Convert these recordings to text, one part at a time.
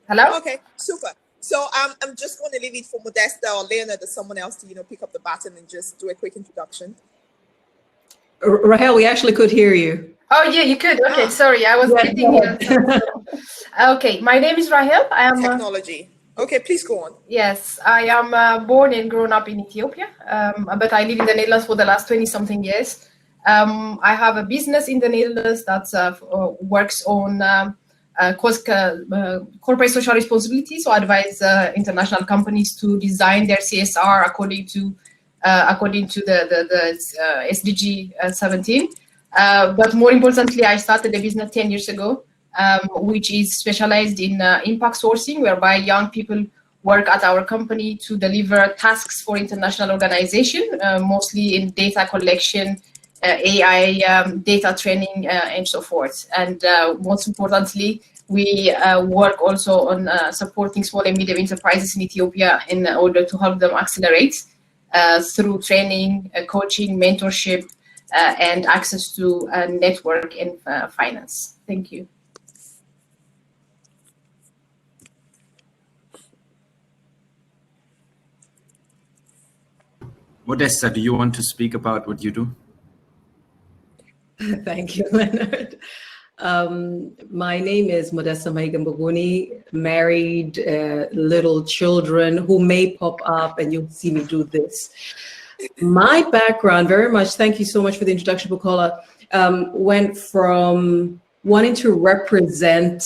Hello? Okay, super. So I'm just going to leave it for Modesta or Leonard or someone else to, pick up the baton and just do a quick introduction. Rahel, we actually could hear you. Oh, yeah, you could. Okay, sorry. I was getting here. Okay, my name is Rahel. I am technology. Okay, please go on. Yes, I am born and grown up in Ethiopia, but I live in the Netherlands for the last 20-something years. I have a business in the Netherlands that works on corporate social responsibility, so I advise international companies to design their CSR according to the SDG 17. But more importantly, I started a business 10 years ago, which is specialized in impact sourcing, whereby young people work at our company to deliver tasks for international organization, mostly in data collection, AI, data training, and so forth. And most importantly, we work also on supporting small and medium enterprises in Ethiopia in order to help them accelerate through training, coaching, mentorship, and access to network and finance. Thank you. Modesta, do you want to speak about what you do? Thank you, Leonard. My name is Modesta Maigamboguni, married, little children who may pop up and you'll see me do this. My background, very much, thank you so much for the introduction, Bukola, went from wanting to represent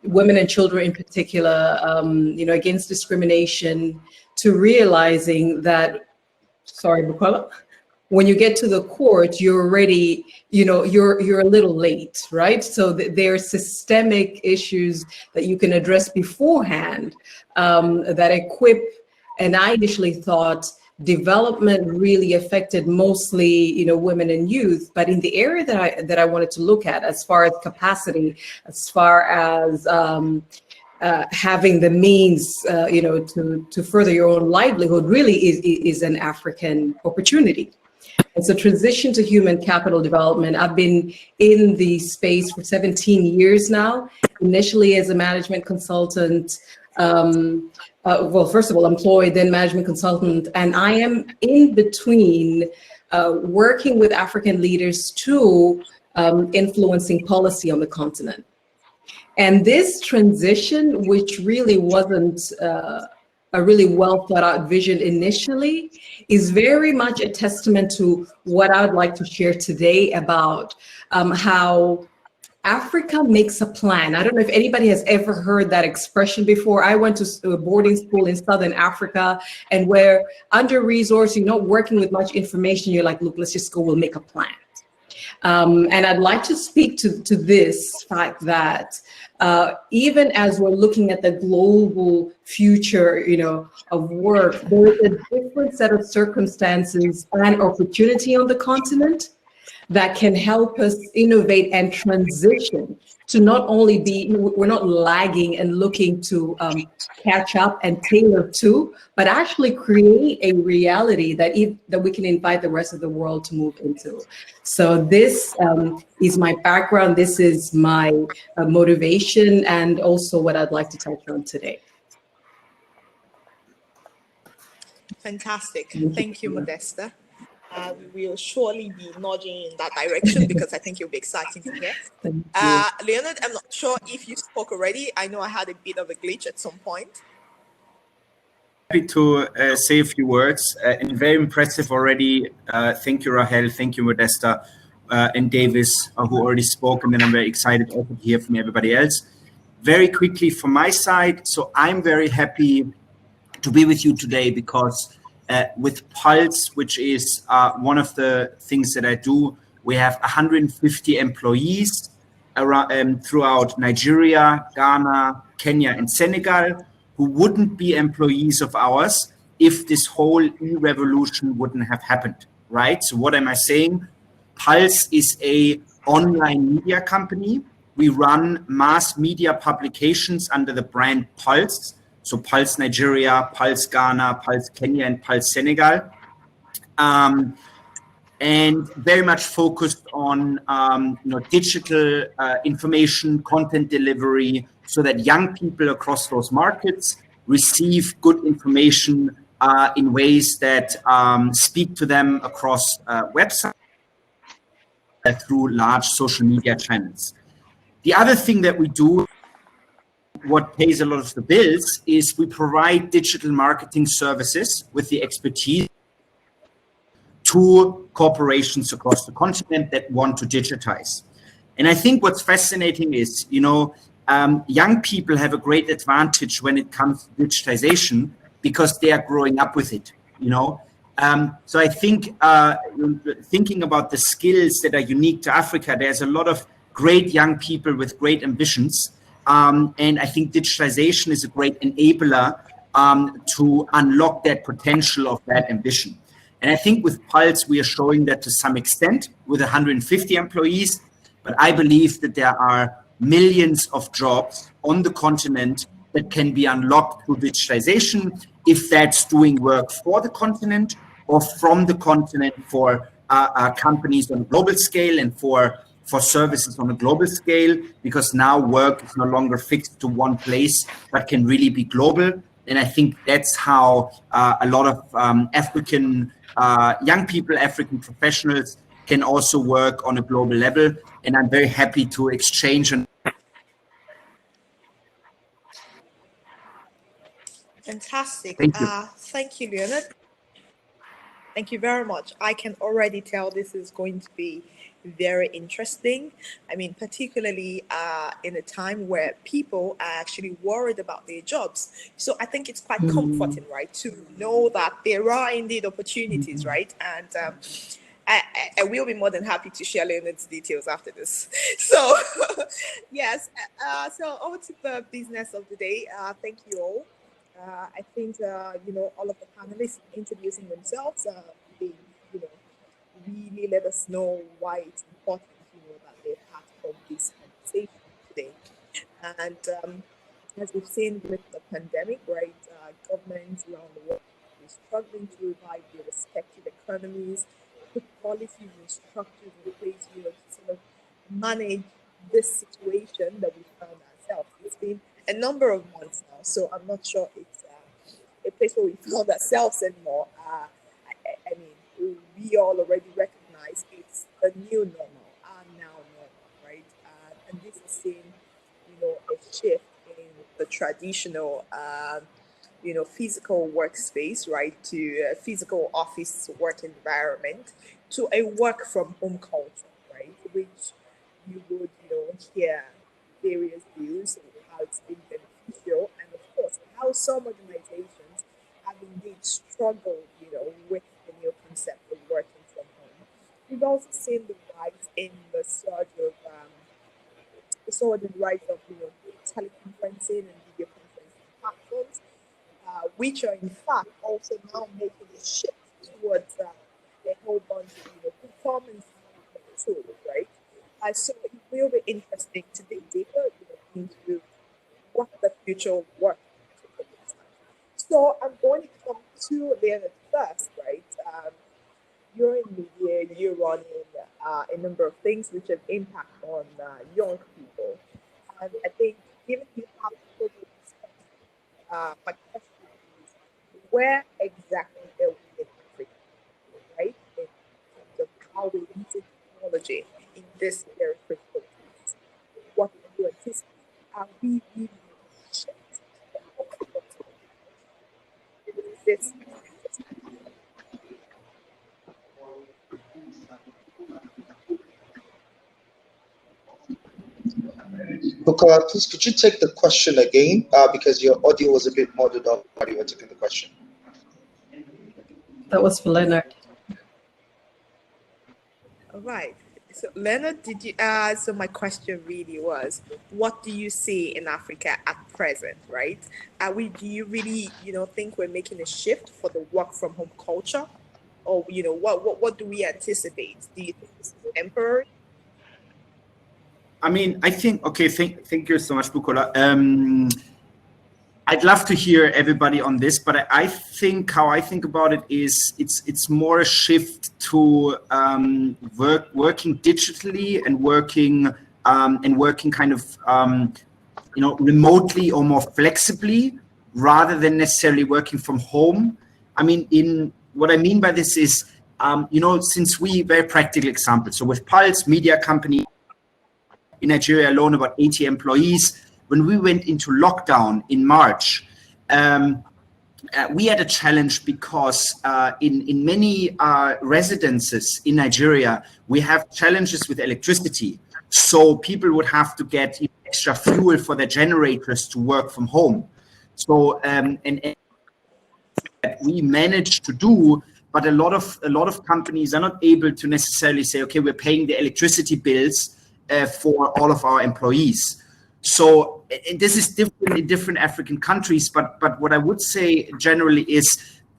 women and children in particular, against discrimination, to realizing that, sorry, Bukola, when you get to the court, you're already, you're a little late, right? So there are systemic issues that you can address beforehand that equip. And I initially thought development really affected mostly, women and youth. But in the area that I wanted to look at, as far as capacity, as far as having the means, to further your own livelihood, really is an African opportunity. And so transition to human capital development, I've been in the space for 17 years now, initially as a management consultant, well, first of all, employed, then management consultant, and I am in between working with African leaders to influencing policy on the continent. And this transition, which really wasn't a really well thought out vision initially, is very much a testament to what I would like to share today about how Africa makes a plan. I don't know if anybody has ever heard that expression before. I went to a boarding school in Southern Africa, and where under-resourced, you're not working with much information, you're like, look, let's just go, we'll make a plan. And I'd like to speak to this fact that even as we're looking at the global future, of work, there is a different set of circumstances and opportunity on the continent that can help us innovate and transition to not only be, we're not lagging and looking to catch up and tailor to, but actually create a reality that we can invite the rest of the world to move into. So this is my background. This is my motivation, and also what I'd like to touch on today. Fantastic. Thank you, Modesta. We will surely be nudging in that direction because I think it'll be exciting to hear. Leonard, I'm not sure if you spoke already. I know I had a bit of a glitch at some point. Happy to say a few words, and very impressive already. Thank you, Rahel. Thank you, Modesta, and Davis, who already spoke, and then I'm very excited also to hear from everybody else. Very quickly from my side, so I'm very happy to be with you today because with Pulse, which is one of the things that I do, we have 150 employees around, throughout Nigeria, Ghana, Kenya, and Senegal, who wouldn't be employees of ours if this whole e-revolution wouldn't have happened, right? So what am I saying? Pulse is a online media company. We run mass media publications under the brand Pulse. So Pulse Nigeria, Pulse Ghana, Pulse Kenya, and Pulse Senegal. And very much focused on digital information, content delivery, so that young people across those markets receive good information in ways that speak to them across websites through large social media channels. The other thing that we do, what pays a lot of the bills, is we provide digital marketing services with the expertise to corporations across the continent that want to digitize. And I think what's fascinating is, young people have a great advantage when it comes to digitization because they are growing up with it, So I think thinking about the skills that are unique to Africa, there's a lot of great young people with great ambitions. And I think digitization is a great enabler to unlock that potential of that ambition. And I think with Pulse, we are showing that to some extent with 150 employees, but I believe that there are millions of jobs on the continent that can be unlocked through digitization, if that's doing work for the continent or from the continent for companies on a global scale and for services on a global scale, because now work is no longer fixed to one place, but can really be global. And I think that's how a lot of African young people, African professionals can also work on a global level. And I'm very happy to exchange. Fantastic. Thank you. Thank you, Leonard. Thank you very much. I can already tell this is going to be very interesting. I mean, particularly in a time where people are actually worried about their jobs. So I think it's quite comforting, right, to know that there are indeed opportunities, right? And I will be more than happy to share Leonard's details after this. So, yes. So over to the business of the day. Thank you all. I think, all of the panelists introducing themselves, they, really let us know why it's important, that they're part of this conversation today. And as we've seen with the pandemic, right, governments around the world are struggling to revive their respective economies, put policies and structures in place, to sort of manage this situation that we found ourselves. It's been a number of months now, so I'm not sure it's a place where we found ourselves anymore. I mean, we all already recognize it's the new normal, now normal, right? And this is seeing, a shift in the traditional, physical workspace, right, to a physical office work environment, to a work from home culture, right, which you would, hear various views of how it's been beneficial, and of course, how some organizations have indeed struggled, with the new concept of working from home. We've also seen the rise in the surge of teleconferencing and video conferencing platforms, which are in fact also now making a shift towards a whole bunch of performance tools, right? So it will be interesting to dig deeper into what the future of work looks like. So I'm going to come to Leonard first, right? You're in media, you're running a number of things which have impact on young people. And I think given you have global perspective, my question is, where exactly are we in Africa, right? In terms of how we use technology in this very critical place. What do you anticipate? Are we really shift this? Bukola, please could you take the question again? Because your audio was a bit muddled up while you were taking the question. That was for Leonard. All right. So Leonard, did you? So my question really was, what do you see in Africa at present, right? Do you really, think we're making a shift for the work from home culture, or what do we anticipate? Do you think this is temporary? I mean, I think, okay, thank you so much, Bukola. I'd love to hear everybody on this, but I think how I think about it is it's more a shift to working digitally and working kind of remotely or more flexibly rather than necessarily working from home. I mean, what I mean by this is, since we, very practical example, so with Pulse Media Company in Nigeria alone, about 80 employees, when we went into lockdown in March, we had a challenge because in many residences in Nigeria, we have challenges with electricity. So people would have to get extra fuel for their generators to work from home. So and we managed to do, but a lot of companies are not able to necessarily say, okay, we're paying the electricity bills for all of our employees. So this is different in different African countries, but what I would say generally is,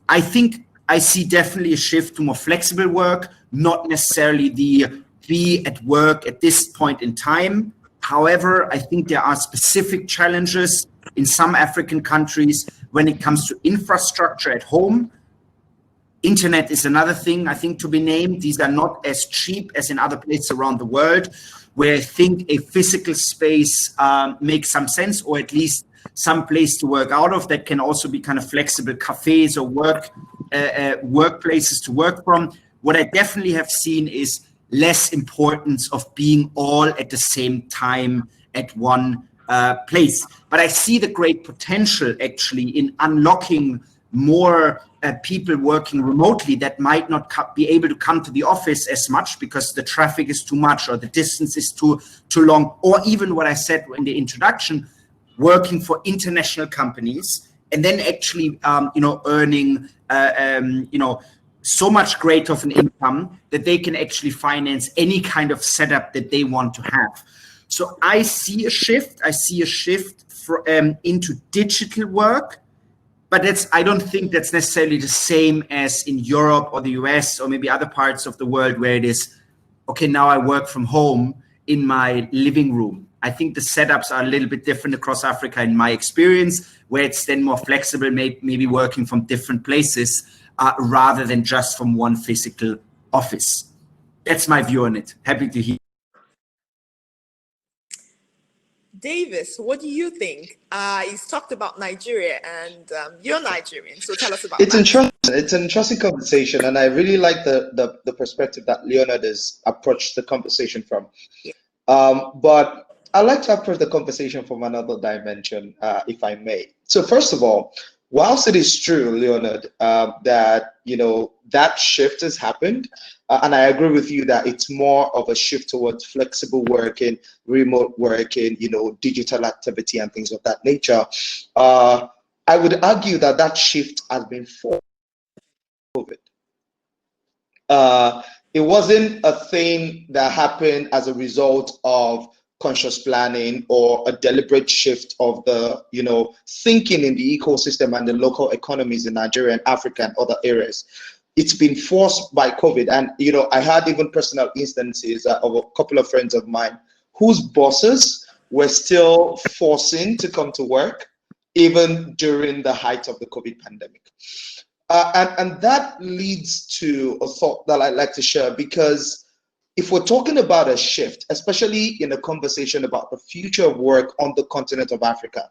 I think I see definitely a shift to more flexible work, not necessarily the be at work at this point in time. However, I think there are specific challenges in some African countries when it comes to infrastructure at home. Internet is another thing, I think, to be named. These are not as cheap as in other places around the world, where I think a physical space makes some sense, or at least some place to work out of that can also be kind of flexible cafes or workplaces to work from. What I definitely have seen is less importance of being all at the same time at one place. But I see the great potential actually in unlocking more people working remotely that might not be able to come to the office as much because the traffic is too much or the distance is too long, or even what I said in the introduction, working for international companies and then actually earning so much greater of an income that they can actually finance any kind of setup that they want to have. So I see a shift. Into digital work, but I don't think that's necessarily the same as in Europe or the US or maybe other parts of the world where it is, okay, now I work from home in my living room. I think the setups are a little bit different across Africa in my experience, where it's then more flexible, maybe working from different places rather than just from one physical office. That's my view on it. Happy to hear. Davis, what do you think? He's talked about Nigeria, and you're Nigerian, so tell us about It's that. interesting. It's an interesting conversation, and I really like the perspective that Leonard has approached the conversation from. Yeah. But I'd like to approach the conversation from another dimension, if I may. So first of all, whilst it is true, Leonard, that that shift has happened, and I agree with you that it's more of a shift towards flexible working, remote working, digital activity and things of that nature. I would argue that shift has been forced by COVID. It wasn't a thing that happened as a result of conscious planning or a deliberate shift of the thinking in the ecosystem and the local economies in Nigeria and Africa and other areas. It's been forced by COVID. And I had even personal instances of a couple of friends of mine whose bosses were still forcing to come to work even during the height of the COVID pandemic. And that leads to a thought that I'd like to share, because if we're talking about a shift, especially in a conversation about the future of work on the continent of Africa,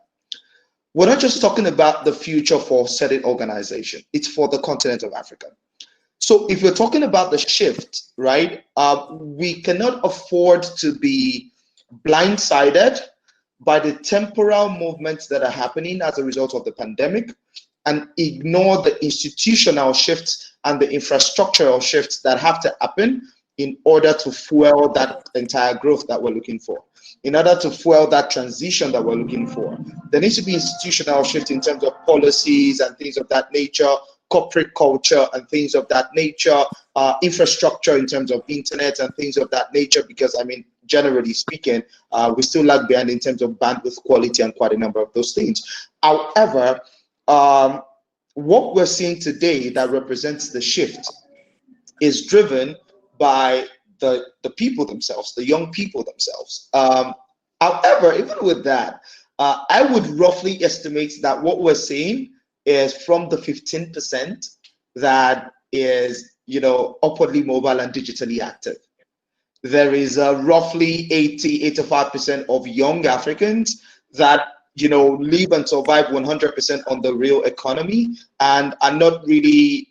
we're not just talking about the future for a certain organization, it's for the continent of Africa. So if we're talking about the shift, right, we cannot afford to be blindsided by the temporal movements that are happening as a result of the pandemic and ignore the institutional shifts and the infrastructural shifts that have to happen in order to fuel that entire growth that we're looking for. In order to fuel that transition that we're looking for, there needs to be institutional shift in terms of policies and things of that nature, corporate culture and things of that nature, infrastructure in terms of internet and things of that nature, because generally speaking, we still lag behind in terms of bandwidth quality and quite a number of those things. However, what we're seeing today that represents the shift is driven by the people themselves, the young people themselves. However, even with that, I would roughly estimate that what we're seeing is from the 15% that is, upwardly mobile and digitally active. There is roughly 85% of young Africans that live and survive 100% on the real economy and are not really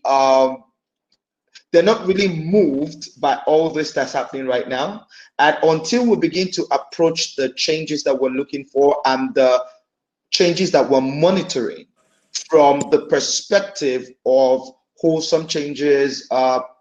they're not really moved by all this that's happening right now. And until we begin to approach the changes that we're looking for and the changes that we're monitoring from the perspective of wholesome changes,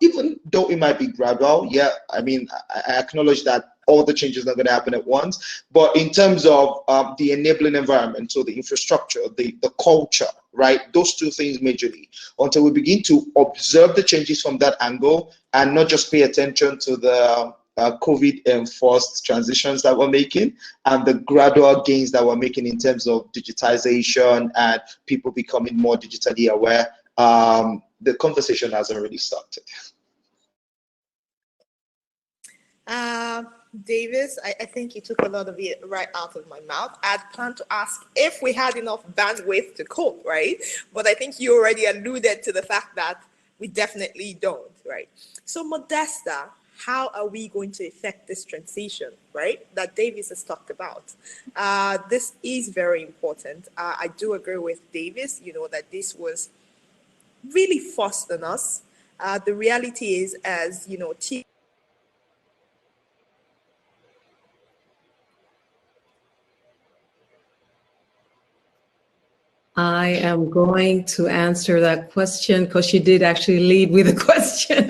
even though it might be gradual. Yeah, I mean, I acknowledge that all the changes are not going to happen at once, but in terms of the enabling environment, so the infrastructure, the culture, right? Those two things majorly, until we begin to observe the changes from that angle and not just pay attention to the COVID-enforced transitions that we're making and the gradual gains that we're making in terms of digitization and people becoming more digitally aware, the conversation hasn't really started. Davis, I think you took a lot of it right out of my mouth. I'd planned to ask if we had enough bandwidth to cope, right? But I think you already alluded to the fact that we definitely don't, right? So Modesta, how are we going to effect this transition, right, that Davis has talked about? This is very important. I do agree with Davis, that this was really forced on us. The reality is, as I am going to answer that question because she did actually lead with a question.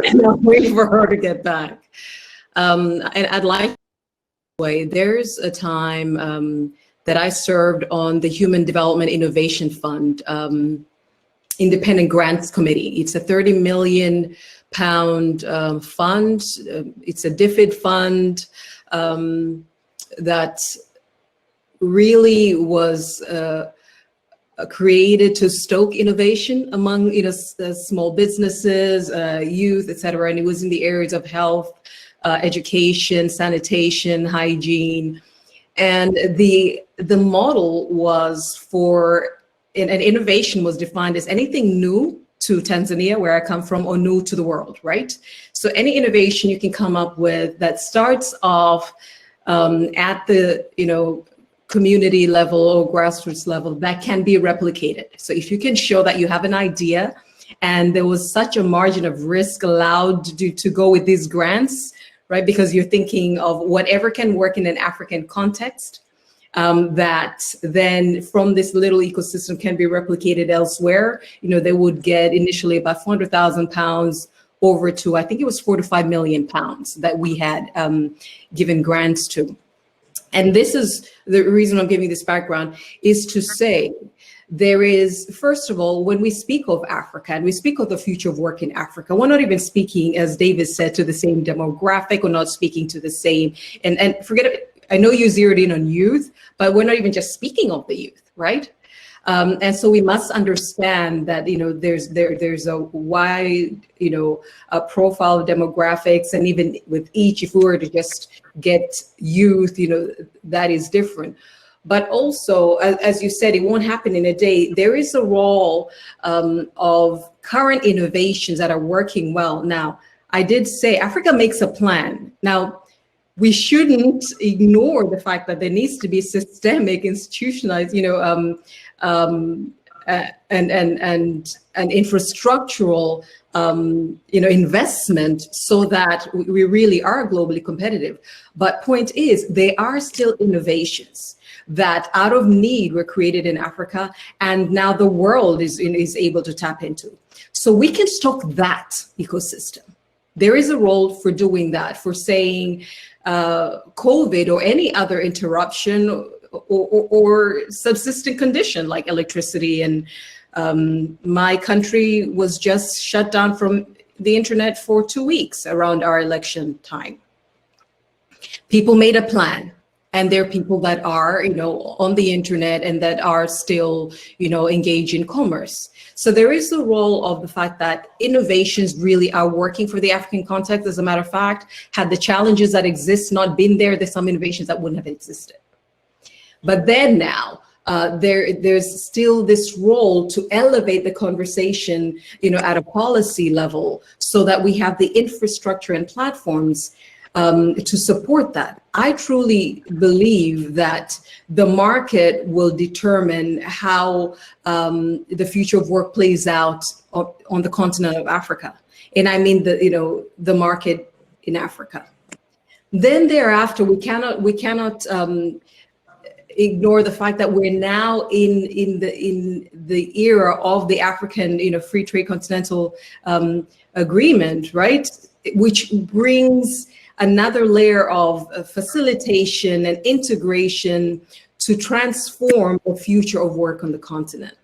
And I'm waiting for her to get back. And I'd like to say, there's a time that I served on the Human Development Innovation Fund Independent Grants Committee. It's a £30 million fund. It's a DFID fund that really was created to stoke innovation among small businesses, youth, etc. And it was in the areas of health, education, sanitation, hygiene. And the model was for, and innovation was defined as anything new to Tanzania, where I come from, or new to the world, right? So any innovation you can come up with that starts off at the community level or grassroots level that can be replicated. So if you can show that you have an idea and there was such a margin of risk allowed to go with these grants, right? Because you're thinking of whatever can work in an African context, that then from this little ecosystem can be replicated elsewhere. They would get initially about £400,000 over to, I think it was £4 to £5 million that we had given grants to. And this is the reason I'm giving this background, is to say there is, first of all, when we speak of Africa and we speak of the future of work in Africa, we're not even speaking, as Davis said, to the same demographic. We're not speaking to the same, and forget it, I know you zeroed in on youth, but we're not even just speaking of the youth, right? And so we must understand that there's a wide profile of demographics, and even with each, if we were to just get youth, that is different. But also, as you said, it won't happen in a day. There is a role of current innovations that are working well. Now, I did say Africa makes a plan. Now, we shouldn't ignore the fact that there needs to be systemic, institutionalized, and infrastructural, investment so that we really are globally competitive. But point is, there are still innovations that out of need were created in Africa, and now the world is able to tap into. So we can stock that ecosystem. There is a role for doing that, for saying COVID or any other interruption or subsistent condition like electricity. And my country was just shut down from the internet for 2 weeks around our election time. People made a plan. And there are people that are, on the internet and that are still, engaged in commerce. So there is the role of the fact that innovations really are working for the African context. As a matter of fact, had the challenges that exist not been there, there's some innovations that wouldn't have existed. But then now, there's still this role to elevate the conversation, at a policy level, so that we have the infrastructure and platforms to support that. I truly believe that the market will determine how the future of work plays out on the continent of Africa. And I mean the market in Africa. Then thereafter, we cannot ignore the fact that we're now in the era of the African free trade continental agreement, right? Which brings another layer of facilitation and integration to transform the future of work on the continent.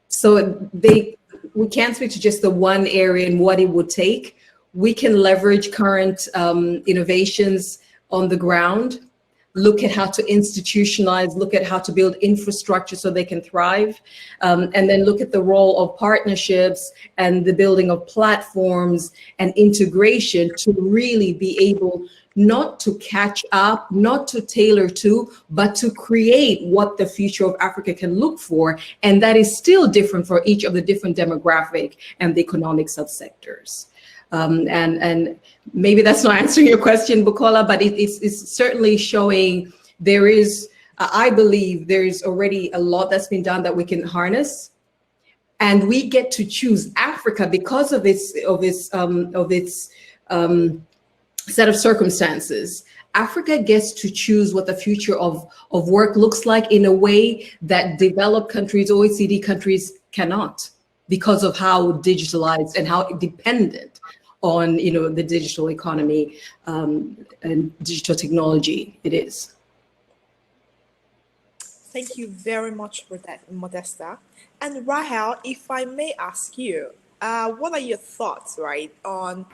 So we can't speak to just the one area and what it would take. We can leverage current innovations on the ground, look at how to institutionalize, look at how to build infrastructure so they can thrive, and then look at the role of partnerships and the building of platforms and integration to really be able not to catch up, not to tailor to, but to create what the future of Africa can look for. And that is still different for each of the different demographic and the economic subsectors. And maybe that's not answering your question, Bukola, but it's certainly showing there is, I believe there is already a lot that's been done that we can harness, and we get to choose Africa because of its set of circumstances. Africa gets to choose what the future of work looks like in a way that developed countries, OECD countries cannot, because of how digitalized and how dependent on the digital economy and digital technology it is. Thank you very much for that, Modesta. And Rahel, if I may ask you, what are your thoughts, right, on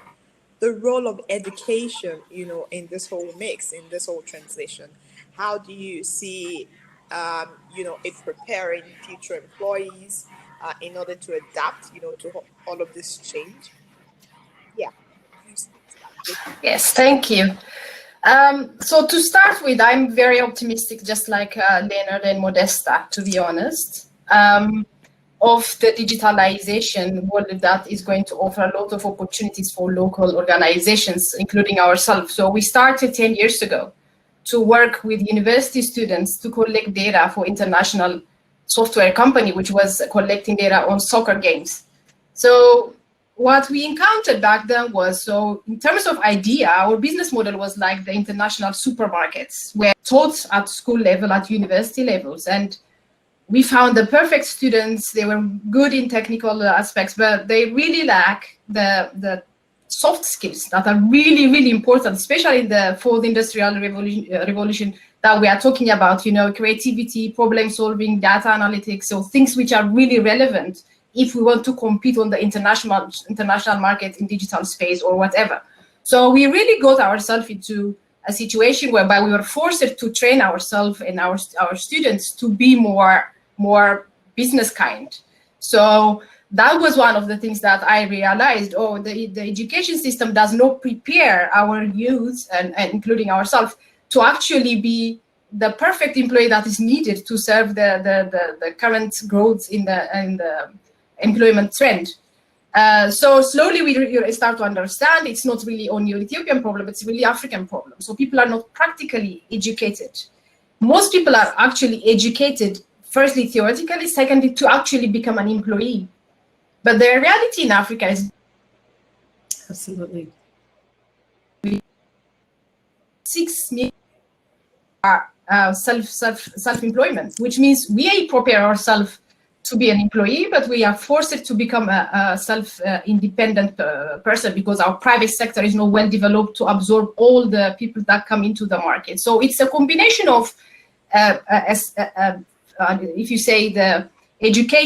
the role of education, in this whole mix, in this whole transition? How do you see, it preparing future employees in order to adapt, to all of this change? Yeah. Yes, thank you. So to start with, I'm very optimistic, just like Leonard and Modesta, to be honest, of the digitalization world that is going to offer a lot of opportunities for local organizations, including ourselves. So we started 10 years ago to work with university students to collect data for international software company, which was collecting data on soccer games. So what we encountered back then was, so in terms of idea, our business model was like the international supermarkets, where taught at school level, at university levels. And we found the perfect students. They were good in technical aspects, but they really lack the soft skills that are really, really important, especially in the fourth industrial revolution that we are talking about, creativity, problem solving, data analytics, so things which are really relevant if we want to compete on the international market in digital space or whatever. So we really got ourselves into a situation whereby we were forced to train ourselves and our students to be more business kind. So that was one of the things that I realized, the education system does not prepare our youth and including ourselves to actually be the perfect employee that is needed to serve the current growth in the employment trend. So slowly we start to understand it's not really only an Ethiopian problem, it's really African problem. So people are not practically educated. Most people are actually educated, firstly theoretically, secondly to actually become an employee. But the reality in Africa is absolutely 6 million are self-employment, which means we prepare ourselves to be an employee, but we are forced to become a self-independent person because our private sector is not well developed to absorb all the people that come into the market. So it's a combination of, if you say the education